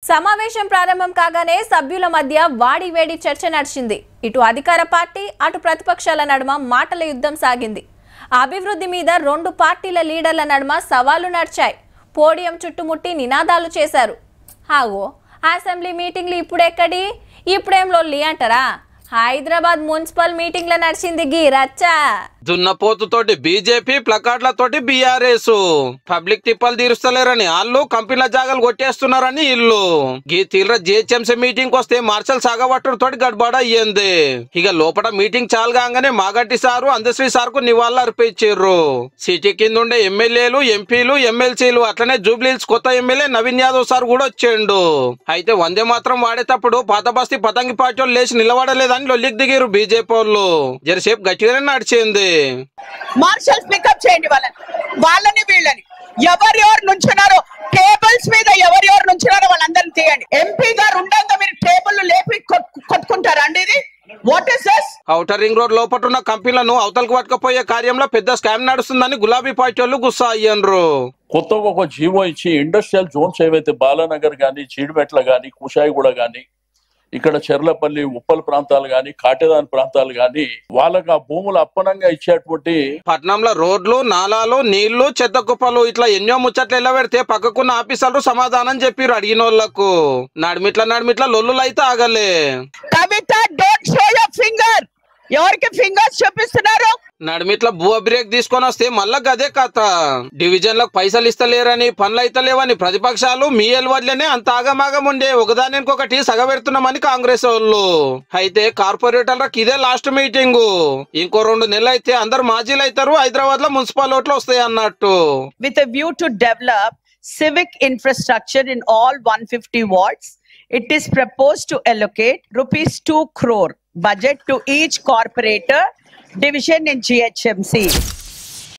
సమావేశం ప్రారంభం కాగానే సభ్యుల మధ్య వాడివేడి చర్చ నడిచింది. ఇటు అధికార పార్టీ అటు ప్రతిపక్షాల నడుమ మాటల యుద్ధం సాగింది. అభివృద్ధి మీద రెండు పార్టీల లీడర్ల నడుమ సవాళ్లు నడిచాయి. పోడియం చుట్టుముట్టి నినాదాలు చేశారు. హాగో అసెంబ్లీ మీటింగ్లు ఇప్పుడెక్కడి ఇప్పుడేం లొల్లి అంటారా? హైదరాబాద్ మున్సిపల్ మీటింగ్ లో నడిచింది గీ రచ్చా. దున్నపోతుతోటి బీజేపీ ప్లకార్డులతోటి బీఆర్ఎస్ పబ్లిక్ తిప్పలు తీరుస్తలేరని వాళ్ళు కంపెనీల జాగాలు కొట్టేస్తున్నారని ఇల్లు గీ తీవ్ర జిహెచ్ఎంసీ మీటింగ్ వస్తే మార్షల్ సాగబట్టుడు తోటి గడబడ అయ్యింది. ఇక లోపల మీటింగ్ చాలు కాగానే మాగంటి సారు అందశ్రీ సార్ కు నివాళులు అర్పించారు. సిటీ కింద ఉండే ఎమ్మెల్యేలు ఎంపీలు ఎమ్మెల్సీలు అట్లనే జూబ్లీహిల్స్ కొత్త ఎమ్మెల్యే నవీన్ యాదవ్ సార్ కూడా వచ్చేండు. అయితే వందే మాత్రం వాడేటప్పుడు పాత బస్తీ పతంగి పార్టీ వాళ్ళు లేచి నిలబడలేదని లొల్లికి దిగారు బీజేపీ వాళ్ళు. జరసేపు గట్టిగానే నడిచింది. మార్షల్స్ పికప్ చేయండి వాళ్ళని వీళ్ళని ఎవరెవరు నుంచున్నారో టేబుల్స్ మీద ఎవరెవరు నుంచున్నారో వాళ్ళందరినీ తీయండి. ఎంపీ గారు ఉండగా మీరు టేబుల్ లేపి కొట్టుకుంటారా అండి? ఇది what is this? Outer ring road లోపల ఉన్న కంపెనీలను అవతలకు పట్టుకుపోయే కార్యంలో పెద్ద స్కామ్ నడుస్తుందని గులాబీ పార్టీ వాళ్ళు గుస్సా అయ్యారు. కొత్తగా ఒక జీవో ఇచ్చి ఇండస్ట్రియల్ జోన్స్ ఏవైతే బాలానగర్ గానీ చీడిమెట్ల గానీ కుషాయిగూడ గానీ ఇక్కడ చెర్లపల్లి ఉప్పల్ ప్రాంతాలు గాని కాటేదాని ప్రాంతాలు గాని వాళ్ళకి ఆ భూములు అప్పనంగా ఇచ్చేటువంటి పట్నంలో రోడ్లు నాలాలు నీళ్లు చెత్త కుప్పలు ఇట్లా ఎన్నో ముచ్చట్లు ఎలా పెడితే పక్కకున్న ఆఫీసర్లు సమాధానం చెప్పిరు అడిగిన వాళ్ళకు. నడిమిట్ల లొల్లులు అయితే ఆగలే. కవిత డోంట్ షో యువర్ ఫింగర్. ఎవరికి ఫింగర్స్ చూపిస్తున్నారు? నడిమిట్ల భూ బ్రేక్ తీసుకొని వస్తే మళ్ళా గదే కథ. డివిజన్లకు పైసలు ఇస్తలేరని పనులు అయితే లేవని ప్రతిపక్షాలు మీ ఎల్వడ్లనే అంత ఆగమాగం ఉండే ఒకదానికొకటి సగబెడుతున్నామని కాంగ్రెస్ వాళ్ళు. అయితే కార్పొరేటర్లకు ఇదే లాస్ట్ మీటింగ్. ఇంకో 2 నెలలు అయితే అందరు మాజీలు అవుతారు. హైదరాబాద్ లో మున్సిపల్ ఓట్లు వస్తాయి అన్నట్టు. With a view to develop civic infrastructure in all 150 wards, it is proposed to allocate rupees 2 crore budget to each corporator division in GHMC.